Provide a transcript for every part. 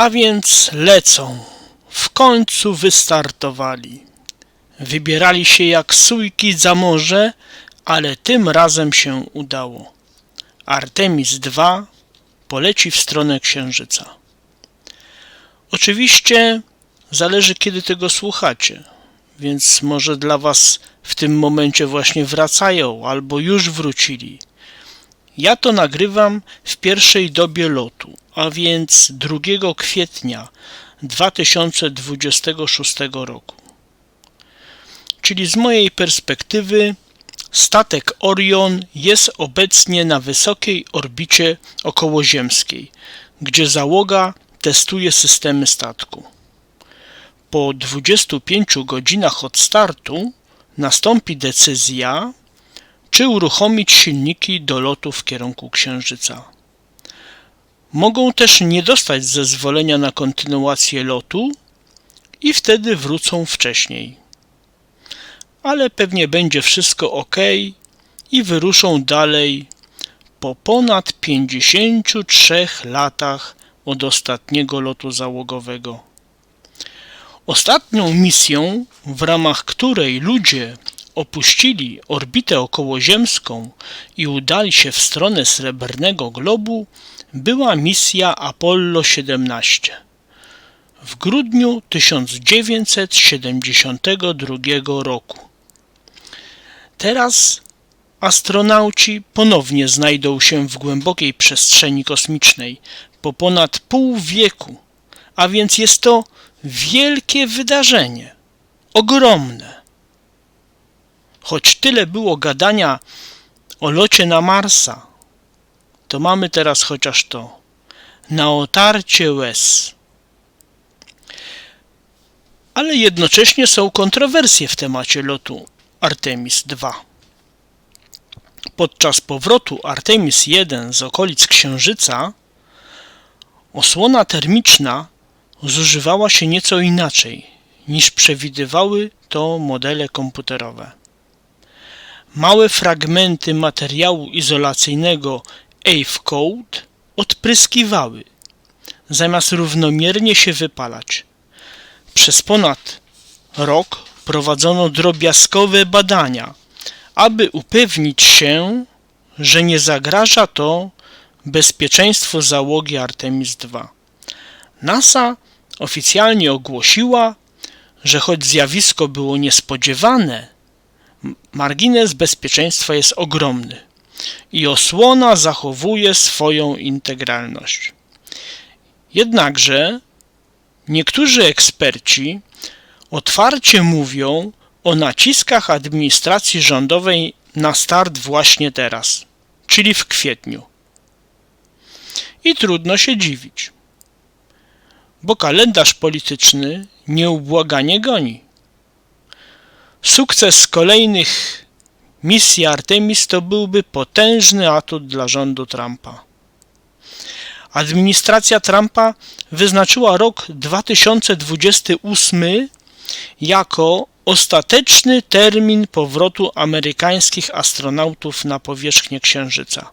A więc lecą. W końcu wystartowali. Wybierali się jak sójki za morze, ale tym razem się udało. Artemis II poleci w stronę Księżyca. Oczywiście zależy, kiedy tego słuchacie, więc może dla was w tym momencie właśnie wracają albo już wrócili. Ja to nagrywam w pierwszej dobie lotu, a więc 2 kwietnia 2026 roku. Czyli z mojej perspektywy statek Orion jest obecnie na wysokiej orbicie okołoziemskiej, gdzie załoga testuje systemy statku. Po 25 godzinach od startu nastąpi decyzja, czy uruchomić silniki do lotu w kierunku Księżyca. Mogą też nie dostać zezwolenia na kontynuację lotu i wtedy wrócą wcześniej. Ale pewnie będzie wszystko ok i wyruszą dalej po ponad 53 latach od ostatniego lotu załogowego. Ostatnią misją, w ramach której ludzie opuścili orbitę okołoziemską i udali się w stronę Srebrnego Globu, była misja Apollo 17 w grudniu 1972 roku. Teraz astronauci ponownie znajdą się w głębokiej przestrzeni kosmicznej po ponad pół wieku, a więc jest to wielkie wydarzenie, ogromne. Choć tyle było gadania o locie na Marsa, to mamy teraz chociaż to, na otarcie łez. Ale jednocześnie są kontrowersje w temacie lotu Artemis II. Podczas powrotu Artemis I z okolic Księżyca osłona termiczna zużywała się nieco inaczej niż przewidywały to modele komputerowe. Małe fragmenty materiału izolacyjnego AVE-Code odpryskiwały, zamiast równomiernie się wypalać. Przez ponad rok prowadzono drobiazgowe badania, aby upewnić się, że nie zagraża to bezpieczeństwu załogi Artemis II. NASA oficjalnie ogłosiła, że choć zjawisko było niespodziewane, margines bezpieczeństwa jest ogromny i osłona zachowuje swoją integralność. Jednakże niektórzy eksperci otwarcie mówią o naciskach administracji rządowej na start właśnie teraz, czyli w kwietniu. I trudno się dziwić, bo kalendarz polityczny nieubłaganie goni. Sukces kolejnych misji Artemis to byłby potężny atut dla rządu Trumpa. Administracja Trumpa wyznaczyła rok 2028 jako ostateczny termin powrotu amerykańskich astronautów na powierzchnię Księżyca.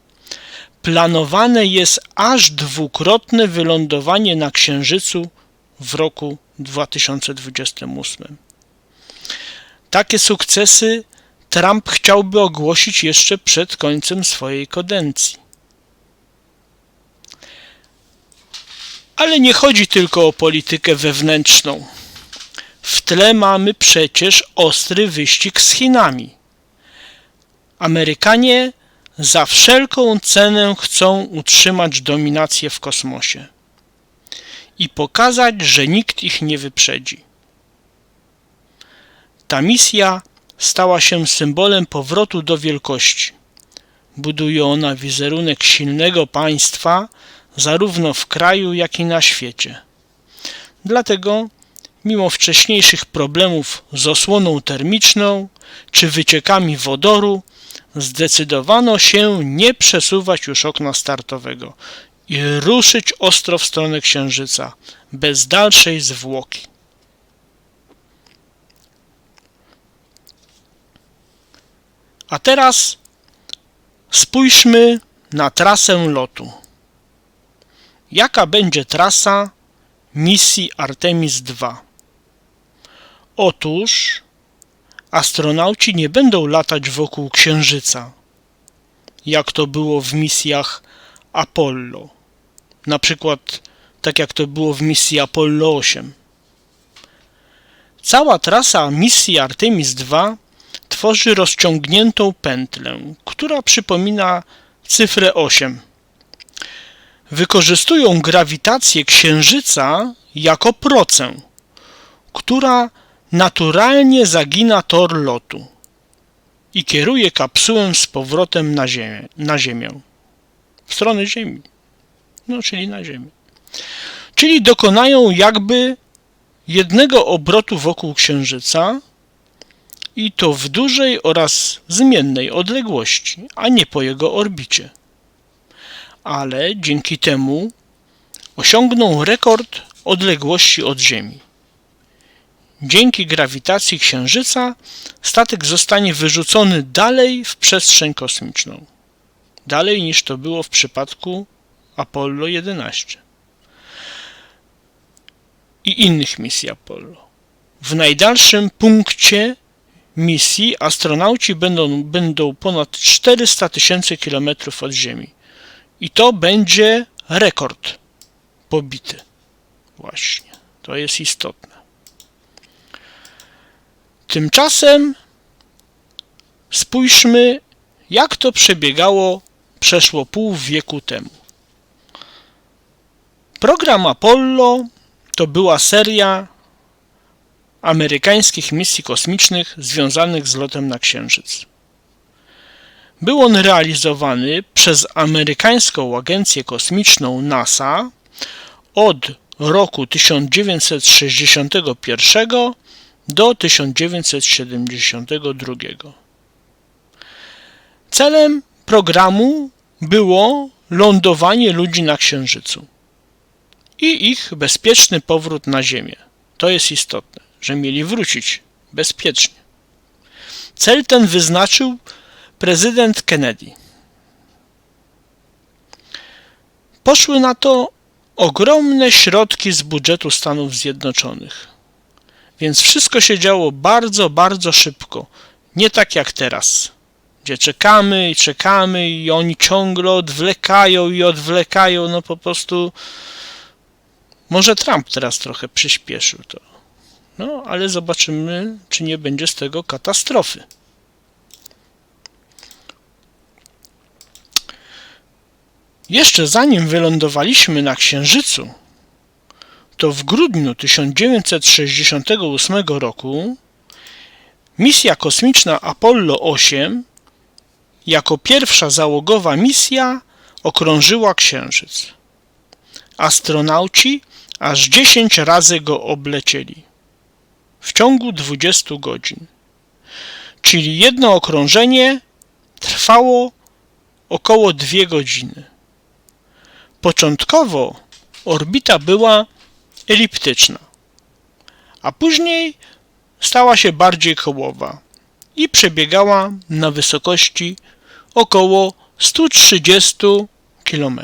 Planowane jest aż dwukrotne wylądowanie na Księżycu w roku 2028. Takie sukcesy Trump chciałby ogłosić jeszcze przed końcem swojej kadencji. Ale nie chodzi tylko o politykę wewnętrzną. W tle mamy przecież ostry wyścig z Chinami. Amerykanie za wszelką cenę chcą utrzymać dominację w kosmosie i pokazać, że nikt ich nie wyprzedzi. Ta misja stała się symbolem powrotu do wielkości. Buduje ona wizerunek silnego państwa zarówno w kraju, jak i na świecie. Dlatego, mimo wcześniejszych problemów z osłoną termiczną czy wyciekami wodoru, zdecydowano się nie przesuwać już okna startowego i ruszyć ostro w stronę Księżyca, bez dalszej zwłoki. A teraz spójrzmy na trasę lotu. Jaka będzie trasa misji Artemis II? Otóż astronauci nie będą latać wokół Księżyca, jak to było w misjach Apollo. Na przykład tak jak to było w misji Apollo 8. Cała trasa misji Artemis II tworzy rozciągniętą pętlę, która przypomina cyfrę 8. Wykorzystują grawitację Księżyca jako procę, która naturalnie zagina tor lotu i kieruje kapsułę z powrotem na Ziemię. W stronę Ziemi. Czyli na Ziemię. Czyli dokonają jakby jednego obrotu wokół Księżyca i to w dużej oraz zmiennej odległości, a nie po jego orbicie. Ale dzięki temu osiągną rekord odległości od Ziemi. Dzięki grawitacji Księżyca statek zostanie wyrzucony dalej w przestrzeń kosmiczną. Dalej niż to było w przypadku Apollo 11 i innych misji Apollo. W najdalszym punkcie misji astronauci będą ponad 400 000 kilometrów od Ziemi. I to będzie rekord pobity. Właśnie. To jest istotne. Tymczasem spójrzmy, jak to przebiegało przeszło pół wieku temu. Program Apollo to była seria amerykańskich misji kosmicznych związanych z lotem na Księżyc. Był on realizowany przez amerykańską agencję kosmiczną NASA od roku 1961 do 1972. Celem programu było lądowanie ludzi na Księżycu i ich bezpieczny powrót na Ziemię. To jest istotne, że mieli wrócić bezpiecznie. Cel ten wyznaczył prezydent Kennedy. Poszły na to ogromne środki z budżetu Stanów Zjednoczonych. Więc wszystko się działo bardzo, bardzo szybko. Nie tak jak teraz, gdzie czekamy i oni ciągle odwlekają. Po prostu może Trump teraz trochę przyspieszył to. Ale zobaczymy, czy nie będzie z tego katastrofy. Jeszcze zanim wylądowaliśmy na Księżycu, to w grudniu 1968 roku misja kosmiczna Apollo 8 jako pierwsza załogowa misja okrążyła Księżyc. Astronauci aż 10 razy go oblecieli w ciągu 20 godzin. Czyli jedno okrążenie trwało około 2 godziny. Początkowo orbita była eliptyczna, a później stała się bardziej kołowa i przebiegała na wysokości około 130 km.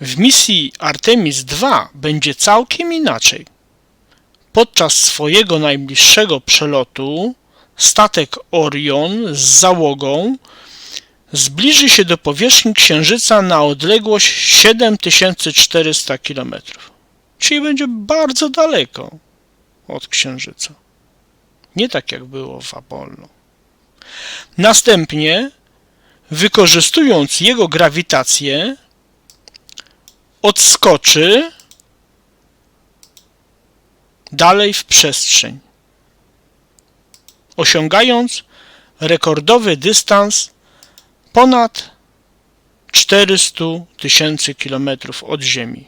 W misji Artemis II będzie całkiem inaczej. Podczas swojego najbliższego przelotu statek Orion z załogą zbliży się do powierzchni Księżyca na odległość 7400 km. Czyli będzie bardzo daleko od Księżyca. Nie tak jak było w Apollo. Następnie, wykorzystując jego grawitację, odskoczy dalej w przestrzeń, osiągając rekordowy dystans ponad 400 000 kilometrów od Ziemi.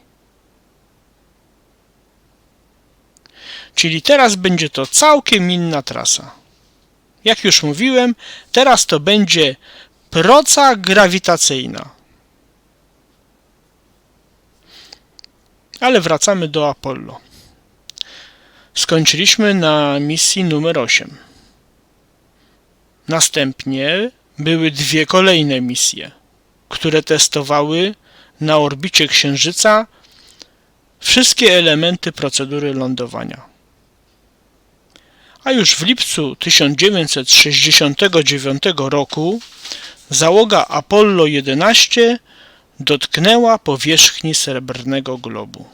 Czyli teraz będzie to całkiem inna trasa. Jak już mówiłem, teraz to będzie proca grawitacyjna. Ale wracamy do Apollo. Skończyliśmy na misji numer 8. Następnie były 2 kolejne misje, które testowały na orbicie Księżyca wszystkie elementy procedury lądowania. A już w lipcu 1969 roku załoga Apollo 11 dotknęła powierzchni Srebrnego Globu.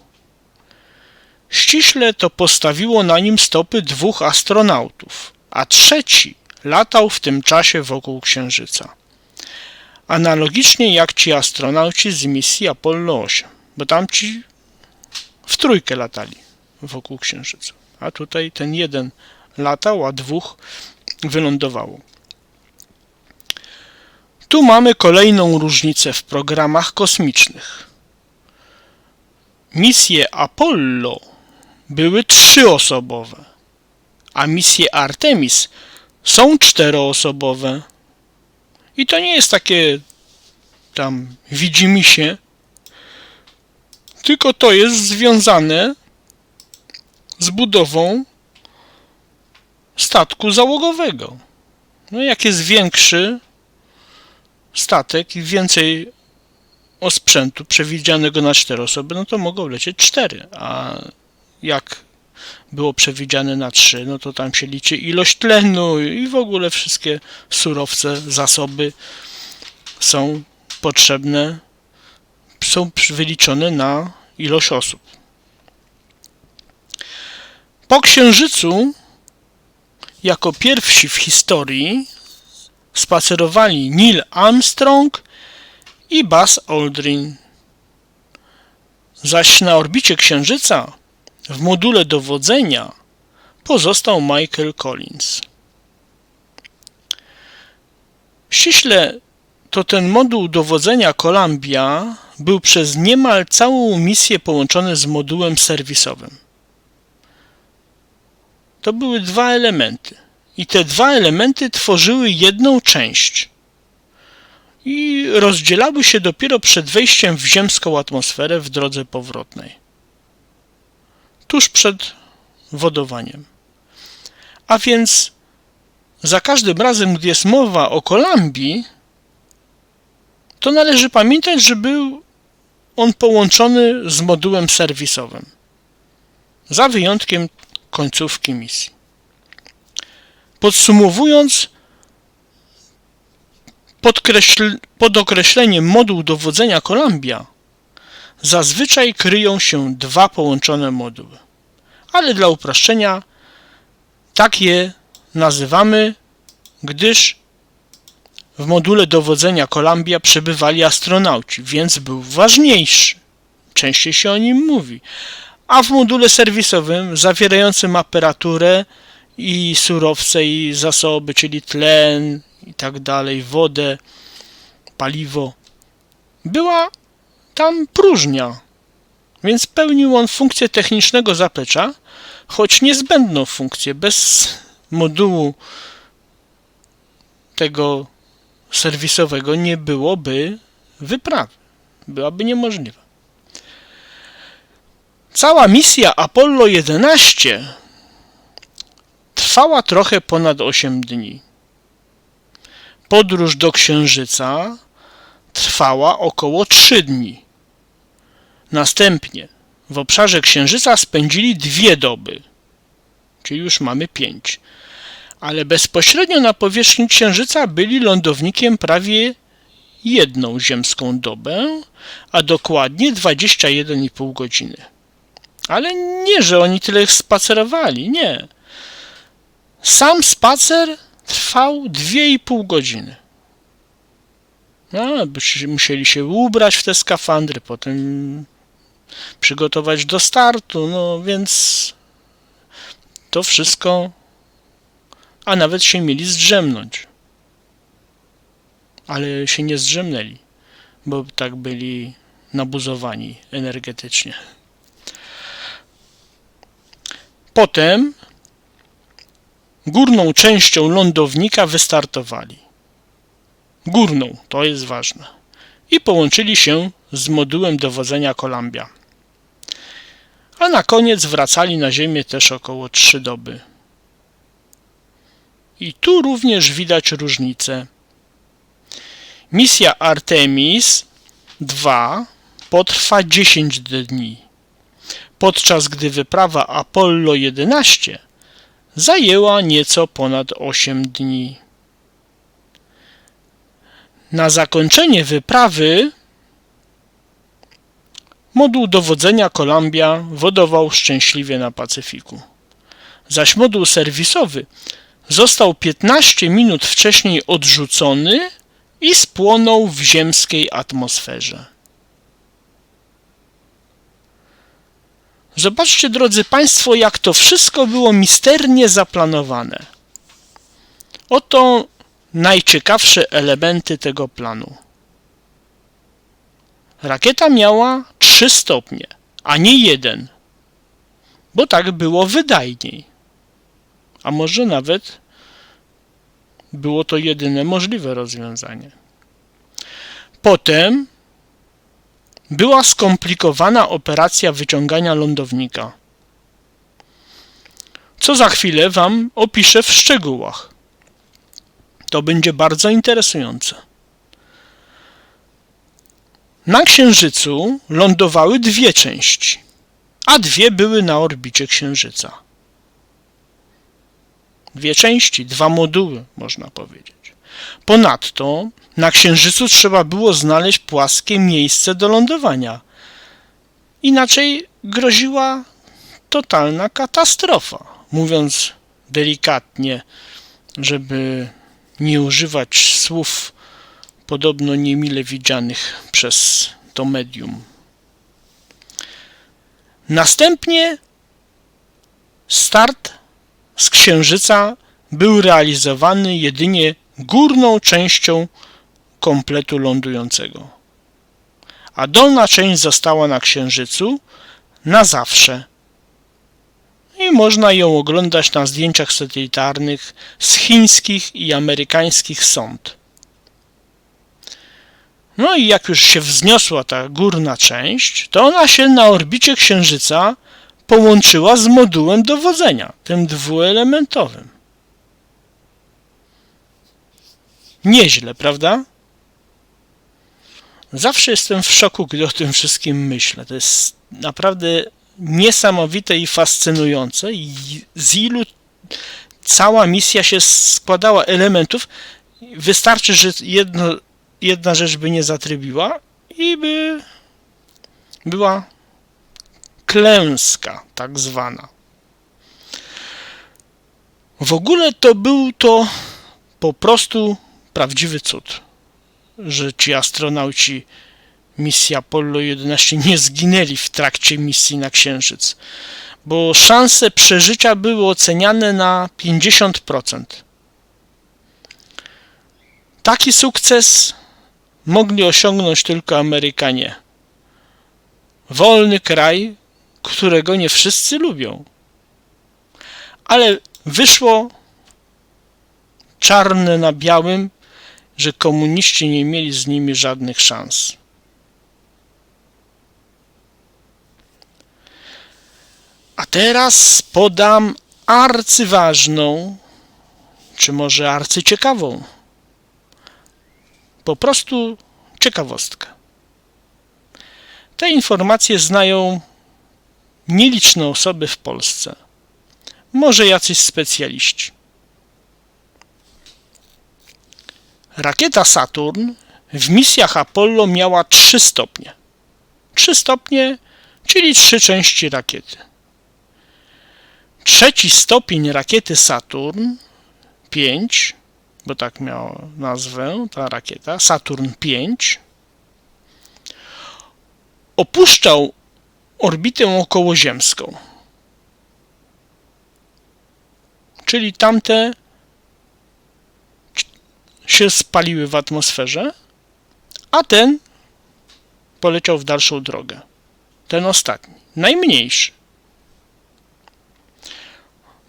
Ściśle to postawiło na nim stopy 2 astronautów, a trzeci latał w tym czasie wokół Księżyca. Analogicznie jak ci astronauci z misji Apollo 8, bo tamci w trójkę latali wokół Księżyca, a tutaj ten jeden latał, a 2 wylądowało. Tu mamy kolejną różnicę w programach kosmicznych. Misje Apollo były 3-osobowe, a misje Artemis są 4-osobowe. I to nie jest takie tam widzimisię, tylko to jest związane z budową statku załogowego. No, jak jest większy statek i więcej osprzętu przewidzianego na 4 osoby, no to mogą lecieć 4, a jak było przewidziane na 3, no to tam się liczy ilość tlenu i w ogóle wszystkie surowce, zasoby są potrzebne, są wyliczone na ilość osób. Po Księżycu jako pierwsi w historii spacerowali Neil Armstrong i Buzz Aldrin. Zaś na orbicie Księżyca w module dowodzenia pozostał Michael Collins. Ściśle to ten moduł dowodzenia Columbia był przez niemal całą misję połączony z modułem serwisowym. To były 2 elementy i te 2 elementy tworzyły jedną część i rozdzielały się dopiero przed wejściem w ziemską atmosferę w drodze powrotnej, tuż przed wodowaniem. A więc za każdym razem, gdy jest mowa o Columbii, to należy pamiętać, że był on połączony z modułem serwisowym, za wyjątkiem końcówki misji. Podsumowując, pod określeniem moduł dowodzenia Columbia zazwyczaj kryją się 2 połączone moduły, ale dla uproszczenia tak je nazywamy, gdyż w module dowodzenia Columbia przebywali astronauci, więc był ważniejszy. Częściej się o nim mówi. A w module serwisowym zawierającym aparaturę i surowce i zasoby, czyli tlen i tak dalej, wodę, paliwo, była tam próżnia, więc pełnił on funkcję technicznego zaplecza, choć niezbędną funkcję. Bez modułu tego serwisowego nie byłoby wyprawy, byłaby niemożliwa. Cała misja Apollo 11 trwała trochę ponad 8 dni. Podróż do Księżyca trwała około 3 dni. Następnie w obszarze Księżyca spędzili 2 doby, czyli już mamy 5. Ale bezpośrednio na powierzchni Księżyca byli lądownikiem prawie 1 ziemską dobę, a dokładnie 21,5 godziny. Ale nie, że oni tyle spacerowali, nie. Sam spacer trwał 2,5 godziny. No, musieli się ubrać w te skafandry, potem przygotować do startu, no więc to wszystko, a nawet się mieli zdrzemnąć. Ale się nie zdrzemnęli, bo tak byli nabuzowani energetycznie. Potem górną częścią lądownika wystartowali. Górną, to jest ważne. I połączyli się z modułem dowodzenia Columbia. A na koniec wracali na Ziemię też około 3 doby. I tu również widać różnicę. Misja Artemis II potrwa 10 dni, podczas gdy wyprawa Apollo 11 zajęła nieco ponad 8 dni. Na zakończenie wyprawy moduł dowodzenia Columbia wodował szczęśliwie na Pacyfiku, zaś moduł serwisowy został 15 minut wcześniej odrzucony i spłonął w ziemskiej atmosferze. Zobaczcie, drodzy Państwo, jak to wszystko było misternie zaplanowane. Oto najciekawsze elementy tego planu. Rakieta miała 3 stopnie, a nie 1, bo tak było wydajniej. A może nawet było to jedyne możliwe rozwiązanie. Potem była skomplikowana operacja wyciągania lądownika, co za chwilę Wam opiszę w szczegółach. To będzie bardzo interesujące. Na Księżycu lądowały 2 części, a 2 były na orbicie Księżyca. 2 części, 2 moduły, można powiedzieć. Ponadto na Księżycu trzeba było znaleźć płaskie miejsce do lądowania. Inaczej groziła totalna katastrofa. Mówiąc delikatnie, żeby nie używać słów podobno niemile widzianych przez to medium. Następnie start z Księżyca był realizowany jedynie górną częścią kompletu lądującego, a dolna część została na Księżycu na zawsze i można ją oglądać na zdjęciach satelitarnych z chińskich i amerykańskich sond. No i jak już się wzniosła ta górna część, to ona się na orbicie Księżyca połączyła z modułem dowodzenia, tym dwuelementowym. Nieźle, prawda? Zawsze jestem w szoku, gdy o tym wszystkim myślę. To jest naprawdę niesamowite i fascynujące. I z ilu cała misja się składała elementów, wystarczy, że jedna rzecz by nie zatrybiła i by była klęska tak zwana. W ogóle to był to po prostu prawdziwy cud, że ci astronauci misji Apollo 11 nie zginęli w trakcie misji na Księżyc, bo szanse przeżycia były oceniane na 50%. Taki sukces mogli osiągnąć tylko Amerykanie. Wolny kraj, którego nie wszyscy lubią. Ale wyszło czarne na białym, że komuniści nie mieli z nimi żadnych szans. A teraz podam arcyważną, czy może arcyciekawą, po prostu ciekawostkę. Te informacje znają nieliczne osoby w Polsce, może jacyś specjaliści. Rakieta Saturn w misjach Apollo miała 3 stopnie. 3 stopnie, czyli 3 części rakiety. Trzeci stopień rakiety Saturn 5, bo tak miała nazwę ta rakieta, Saturn 5, opuszczał orbitę okołoziemską, czyli tamte się spaliły w atmosferze, a ten poleciał w dalszą drogę. Ten ostatni, najmniejszy.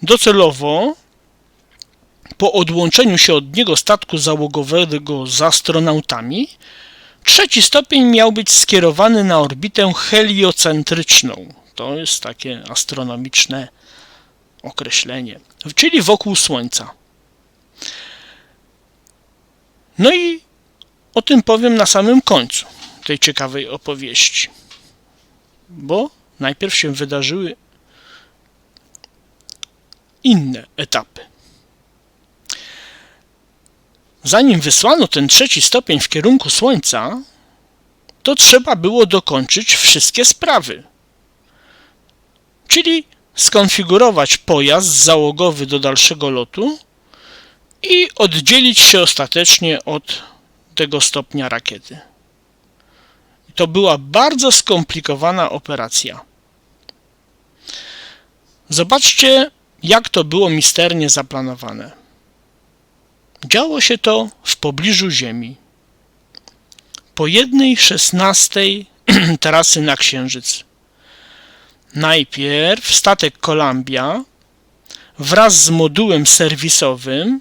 Docelowo, po odłączeniu się od niego statku załogowego z astronautami, trzeci stopień miał być skierowany na orbitę heliocentryczną. To jest takie astronomiczne określenie, czyli wokół Słońca. No i o tym powiem na samym końcu tej ciekawej opowieści. bo najpierw się wydarzyły inne etapy. Zanim wysłano ten 3. stopień w kierunku Słońca, to trzeba było dokończyć wszystkie sprawy. Czyli skonfigurować pojazd załogowy do dalszego lotu i oddzielić się ostatecznie od tego stopnia rakiety. To była bardzo skomplikowana operacja. Zobaczcie, jak to było misternie zaplanowane. Działo się to w pobliżu Ziemi. Po 1/16 trasy na Księżyc. Najpierw statek Columbia wraz z modułem serwisowym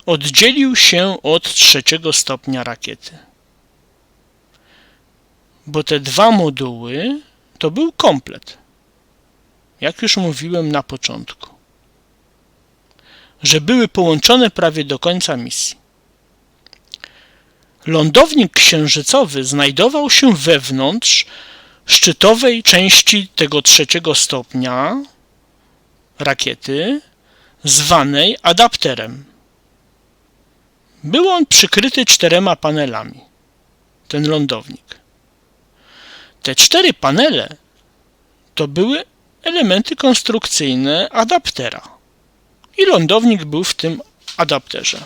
oddzielił się od 3. stopnia rakiety. Bo te 2 moduły to był komplet. Jak już mówiłem na początku, że były połączone prawie do końca misji. Lądownik księżycowy znajdował się wewnątrz szczytowej części tego 3. stopnia rakiety, zwanej adapterem. Był on przykryty 4 panelami, ten lądownik. Te 4 panele to były elementy konstrukcyjne adaptera i lądownik był w tym adapterze.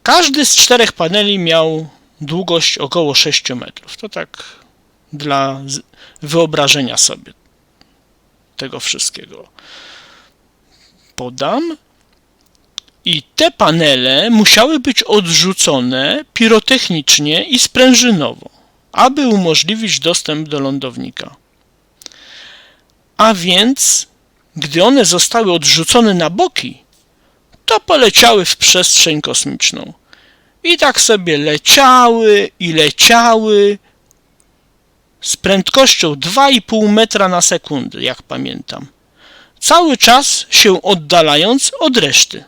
Każdy z 4 paneli miał długość około 6 metrów. To tak dla wyobrażenia sobie tego wszystkiego podam. I te panele musiały być odrzucone pirotechnicznie i sprężynowo, aby umożliwić dostęp do lądownika. A więc, gdy one zostały odrzucone na boki, to poleciały w przestrzeń kosmiczną. I tak sobie leciały i leciały z prędkością 2,5 metra na sekundę, jak pamiętam. Cały czas się oddalając od reszty.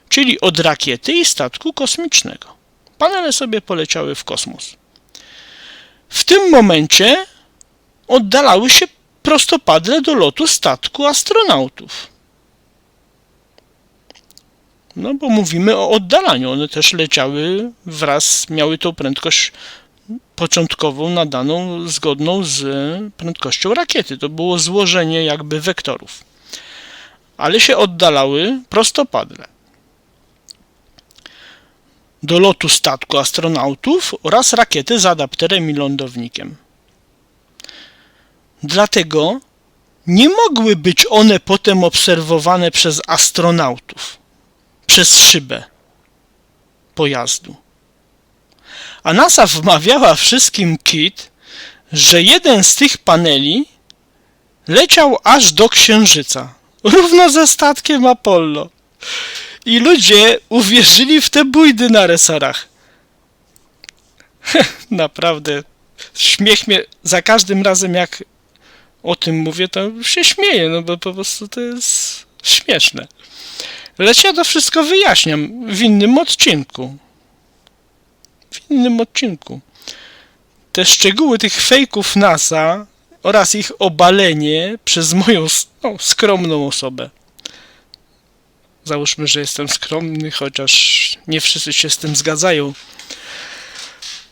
Czyli od rakiety i statku kosmicznego. Panele sobie poleciały w kosmos. W tym momencie oddalały się prostopadle do lotu statku astronautów. No bo mówimy o oddalaniu. One też leciały wraz, miały tą prędkość początkową nadaną zgodną z prędkością rakiety. To było złożenie jakby wektorów. Ale się oddalały prostopadle do lotu statku astronautów oraz rakiety z adapterem i lądownikiem. Dlatego nie mogły być one potem obserwowane przez astronautów, przez szybę pojazdu. A NASA wmawiała wszystkim kit, że jeden z tych paneli leciał aż do Księżyca, równo ze statkiem Apollo. I ludzie uwierzyli w te bójdy na resorach. Naprawdę, śmiech mnie za każdym razem, jak o tym mówię, to się śmieję, no bo po prostu to jest śmieszne. Lecz ja to wszystko wyjaśniam w innym odcinku. Te szczegóły tych fejków NASA oraz ich obalenie przez moją skromną osobę. Załóżmy, że jestem skromny, chociaż nie wszyscy się z tym zgadzają.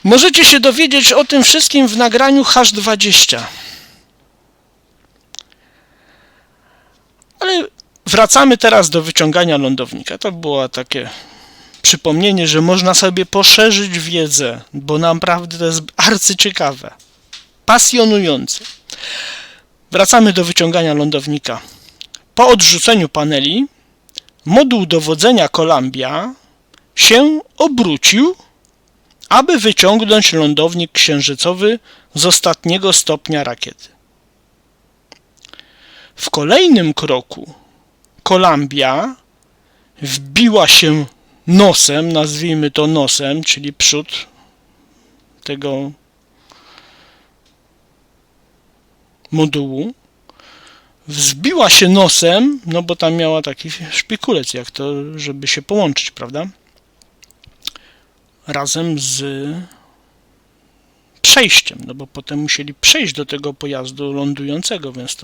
Możecie się dowiedzieć o tym wszystkim w nagraniu H20. Ale wracamy teraz do wyciągania lądownika. To było takie przypomnienie, że można sobie poszerzyć wiedzę, bo naprawdę to jest arcyciekawe, pasjonujące. Wracamy do wyciągania lądownika. Po odrzuceniu paneli moduł dowodzenia Columbia się obrócił, aby wyciągnąć lądownik księżycowy z ostatniego stopnia rakiety. W kolejnym kroku Columbia wbiła się nosem, nazwijmy to nosem, czyli przód tego modułu, wzbiła się nosem, no bo tam miała taki szpikulec, jak to, żeby się połączyć, prawda? Razem z przejściem, no bo potem musieli przejść do tego pojazdu lądującego, więc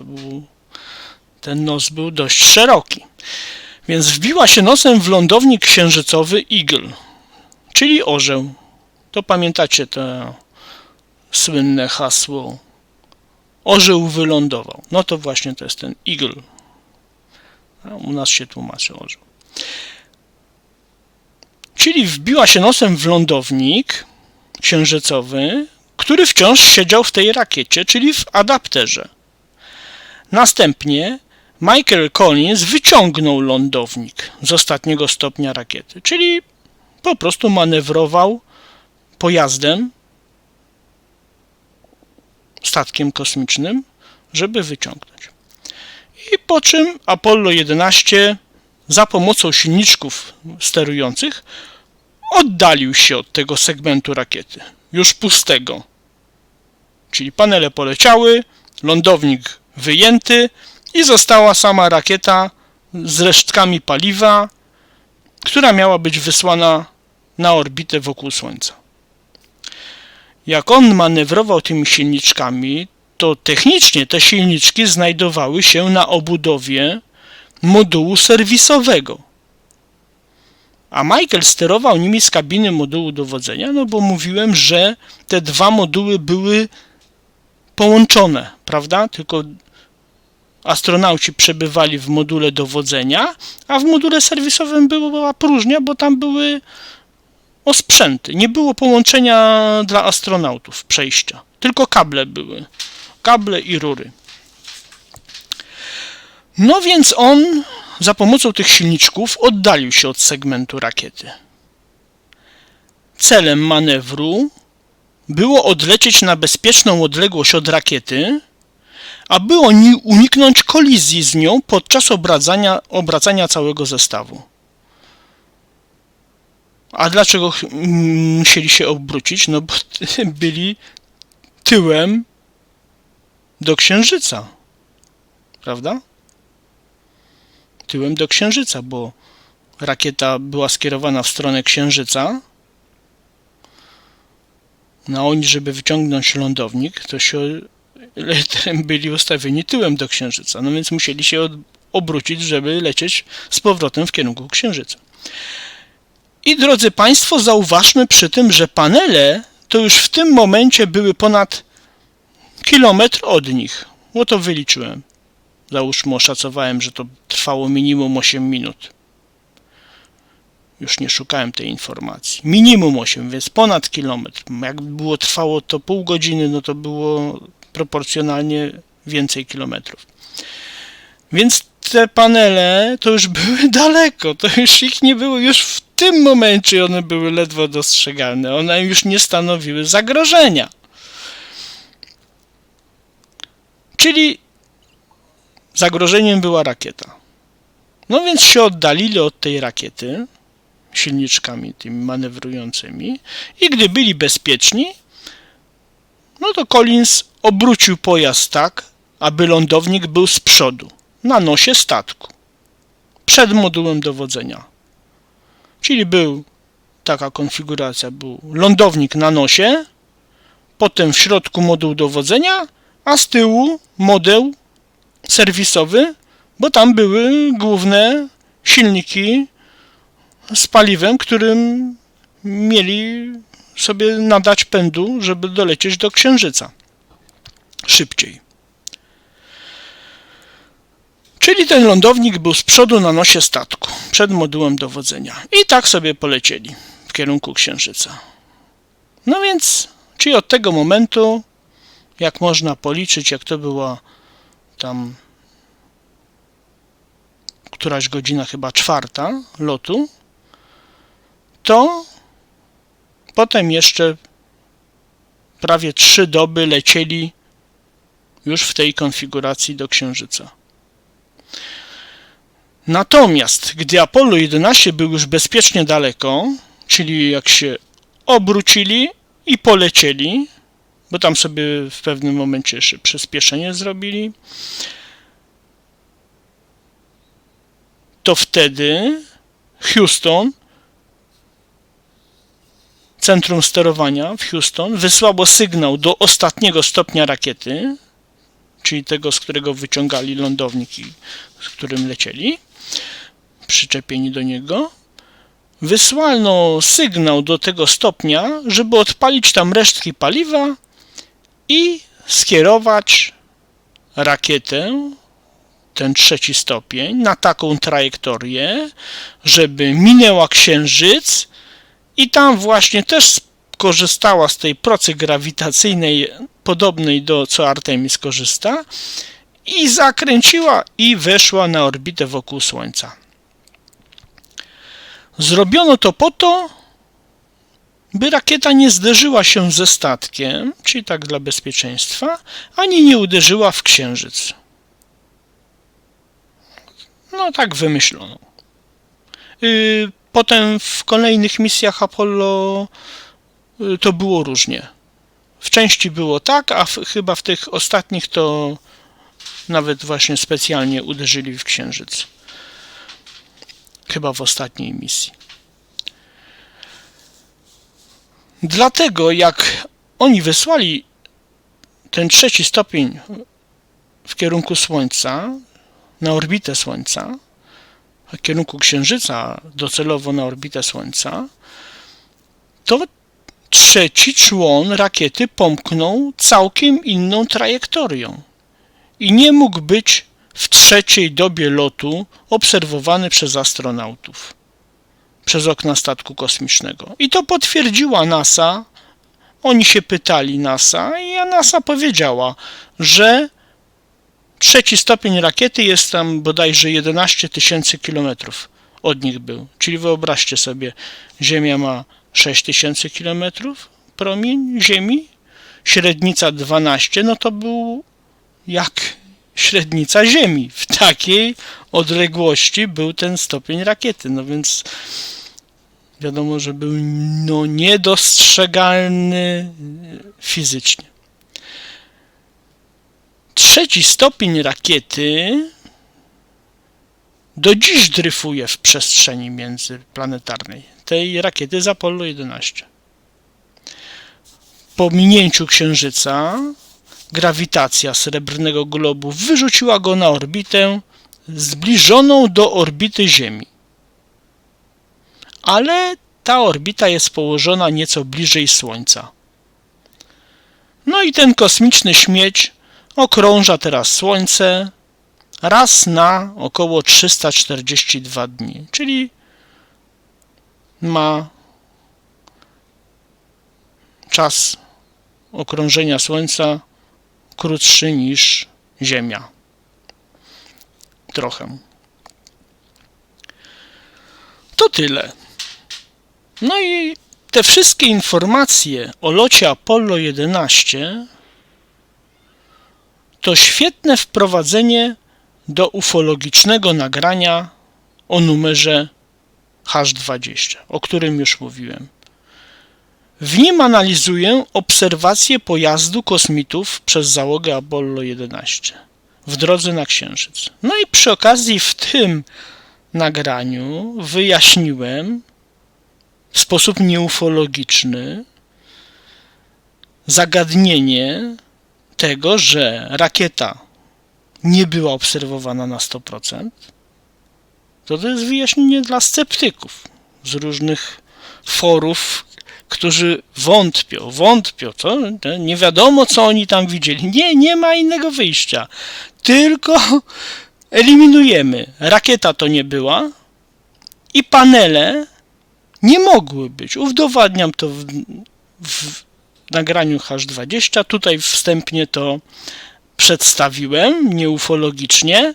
ten nos był dość szeroki. Więc wbiła się nosem w lądownik księżycowy Eagle, czyli orzeł. To pamiętacie to słynne hasło orzeł wylądował. No to właśnie to jest ten Eagle. A u nas się tłumaczy orzeł. Czyli wbiła się nosem w lądownik księżycowy, który wciąż siedział w tej rakiecie, czyli w adapterze. Następnie Michael Collins wyciągnął lądownik z ostatniego stopnia rakiety, czyli po prostu manewrował pojazdem, statkiem kosmicznym, żeby wyciągnąć. I po czym Apollo 11 za pomocą silniczków sterujących oddalił się od tego segmentu rakiety, już pustego. Czyli panele poleciały, lądownik wyjęty i została sama rakieta z resztkami paliwa, która miała być wysłana na orbitę wokół Słońca. Jak on manewrował tymi silniczkami, to technicznie te silniczki znajdowały się na obudowie modułu serwisowego. A Michael sterował nimi z kabiny modułu dowodzenia, no bo mówiłem, że te dwa moduły były połączone, prawda? Tylko astronauci przebywali w module dowodzenia, a w module serwisowym była próżnia, bo tam były osprzęty. Nie było połączenia dla astronautów, przejścia. Tylko kable były. Kable i rury. No więc on za pomocą tych silniczków oddalił się od segmentu rakiety. Celem manewru było odlecieć na bezpieczną odległość od rakiety, aby uniknąć kolizji z nią podczas obracania całego zestawu. A dlaczego musieli się obrócić? No bo byli tyłem do Księżyca. Prawda? Tyłem do Księżyca, bo rakieta była skierowana w stronę Księżyca. No oni, żeby wyciągnąć lądownik, to się byli ustawieni tyłem do Księżyca. No więc musieli się obrócić, żeby lecieć z powrotem w kierunku Księżyca. I drodzy Państwo, zauważmy przy tym, że panele to już w tym momencie były ponad kilometr od nich. Bo to wyliczyłem. Załóżmy, oszacowałem, że to trwało minimum 8 minut. Już nie szukałem tej informacji. Minimum 8, więc ponad kilometr. Jakby było trwało to pół godziny, no to było proporcjonalnie więcej kilometrów. Więc te panele to już były daleko, to już ich nie było, już w tym momencie one były ledwo dostrzegalne, one już nie stanowiły zagrożenia. Czyli zagrożeniem była rakieta. No więc się oddalili od tej rakiety silniczkami tymi manewrującymi i gdy byli bezpieczni, no to Collins obrócił pojazd tak, aby lądownik był z przodu, na nosie statku, przed modułem dowodzenia. Czyli taka konfiguracja, był lądownik na nosie, potem w środku moduł dowodzenia, a z tyłu model serwisowy, bo tam były główne silniki z paliwem, którym mieli sobie nadać pędu, żeby dolecieć do Księżyca szybciej. Czyli ten lądownik był z przodu na nosie statku, przed modułem dowodzenia. I tak sobie polecieli w kierunku Księżyca. No więc, czyli od tego momentu, jak można policzyć, jak to była tam któraś godzina, chyba 4 lotu, to potem jeszcze prawie 3 doby lecieli już w tej konfiguracji do Księżyca. Natomiast gdy Apollo 11 był już bezpiecznie daleko, czyli jak się obrócili i polecieli, bo tam sobie w pewnym momencie jeszcze przyspieszenie zrobili, to wtedy Houston centrum sterowania w Houston wysłało sygnał do ostatniego stopnia rakiety, czyli tego, z którego wyciągali lądownik i z którym lecieli, przyczepieni do niego. Wysłano sygnał do tego stopnia, żeby odpalić tam resztki paliwa i skierować rakietę, ten trzeci stopień, na taką trajektorię, żeby minęła Księżyc i tam właśnie też korzystała z tej procy grawitacyjnej, podobnej do co Artemis korzysta, i zakręciła i weszła na orbitę wokół Słońca. Zrobiono to po to, by rakieta nie zderzyła się ze statkiem, czyli tak dla bezpieczeństwa, ani nie uderzyła w Księżyc. No tak wymyślono. Potem w kolejnych misjach Apollo to było różnie. W części było tak, a chyba w tych ostatnich to nawet właśnie specjalnie uderzyli w Księżyc. Chyba w ostatniej misji. Dlatego jak oni wysłali ten trzeci stopień w kierunku Słońca, na orbitę Słońca, w kierunku Księżyca docelowo na orbitę Słońca, to trzeci człon rakiety pomknął całkiem inną trajektorią i nie mógł być w trzeciej dobie lotu obserwowany przez astronautów przez okna statku kosmicznego. I to potwierdziła NASA. Oni się pytali NASA i NASA powiedziała, że trzeci stopień rakiety jest tam bodajże 11 000 kilometrów od nich był. Czyli wyobraźcie sobie, Ziemia ma 6 000 kilometrów, promień Ziemi, średnica 12, no to był jak średnica Ziemi. W takiej odległości był ten stopień rakiety. No więc wiadomo, że był niedostrzegalny fizycznie. Trzeci stopień rakiety do dziś dryfuje w przestrzeni międzyplanetarnej, tej rakiety z Apollo 11. Po minięciu Księżyca grawitacja Srebrnego Globu wyrzuciła go na orbitę zbliżoną do orbity Ziemi. Ale ta orbita jest położona nieco bliżej Słońca. No i ten kosmiczny śmieć okrąża teraz Słońce raz na około 342 dni, czyli ma czas okrążenia Słońca krótszy niż Ziemia. Trochę. To tyle. No i te wszystkie informacje o locie Apollo 11 to świetne wprowadzenie do ufologicznego nagrania o numerze H20, o którym już mówiłem. W nim analizuję obserwacje pojazdu kosmitów przez załogę Apollo 11 w drodze na Księżyc. No i przy okazji w tym nagraniu wyjaśniłem w sposób nieufologiczny zagadnienie tego, że rakieta nie była obserwowana na 100%. To jest wyjaśnienie dla sceptyków z różnych forów, którzy wątpią, co? Nie wiadomo, co oni tam widzieli. Nie ma innego wyjścia. Tylko eliminujemy. Rakieta to nie była i panele nie mogły być. Udowadniam to w nagraniu H20. Tutaj wstępnie to przedstawiłem nieufologicznie,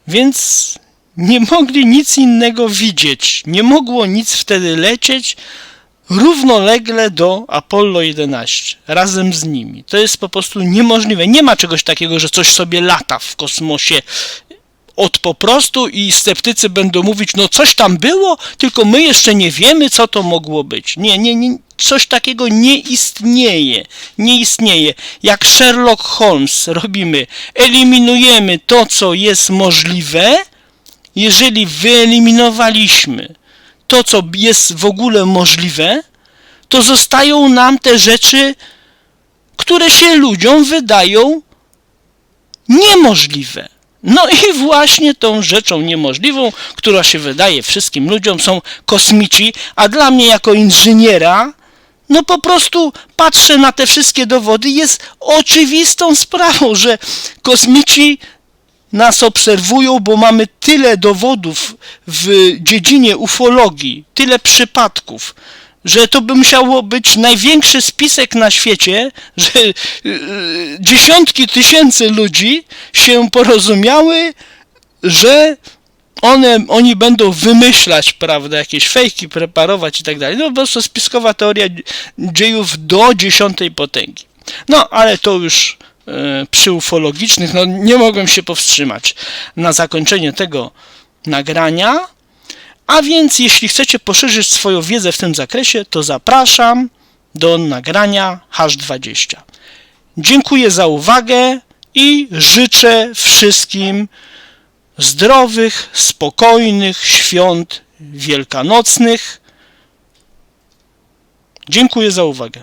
więc nie mogli nic innego widzieć. Nie mogło nic wtedy lecieć równolegle do Apollo 11, razem z nimi. To jest po prostu niemożliwe. Nie ma czegoś takiego, że coś sobie lata w kosmosie od po prostu i sceptycy będą mówić, no coś tam było, tylko my jeszcze nie wiemy, co to mogło być. Nie, coś takiego nie istnieje. Nie istnieje. Jak Sherlock Holmes robimy, eliminujemy to, co jest możliwe. Jeżeli wyeliminowaliśmy to, co jest w ogóle możliwe, to zostają nam te rzeczy, które się ludziom wydają niemożliwe. No i właśnie tą rzeczą niemożliwą, która się wydaje wszystkim ludziom, są kosmici, a dla mnie jako inżyniera, no po prostu patrzę na te wszystkie dowody, jest oczywistą sprawą, że kosmici nas obserwują, bo mamy tyle dowodów w dziedzinie ufologii, tyle przypadków, że to by musiało być największy spisek na świecie, że dziesiątki tysięcy ludzi się porozumiały, że oni będą wymyślać, prawda, jakieś fejki, preparować i tak dalej. No po prostu spiskowa teoria dziejów do 10. potęgi. No, ale to już przy ufologicznych, no nie mogłem się powstrzymać na zakończenie tego nagrania. A więc jeśli chcecie poszerzyć swoją wiedzę w tym zakresie, to zapraszam do nagrania H20. Dziękuję za uwagę i życzę wszystkim zdrowych, spokojnych świąt wielkanocnych. Dziękuję za uwagę.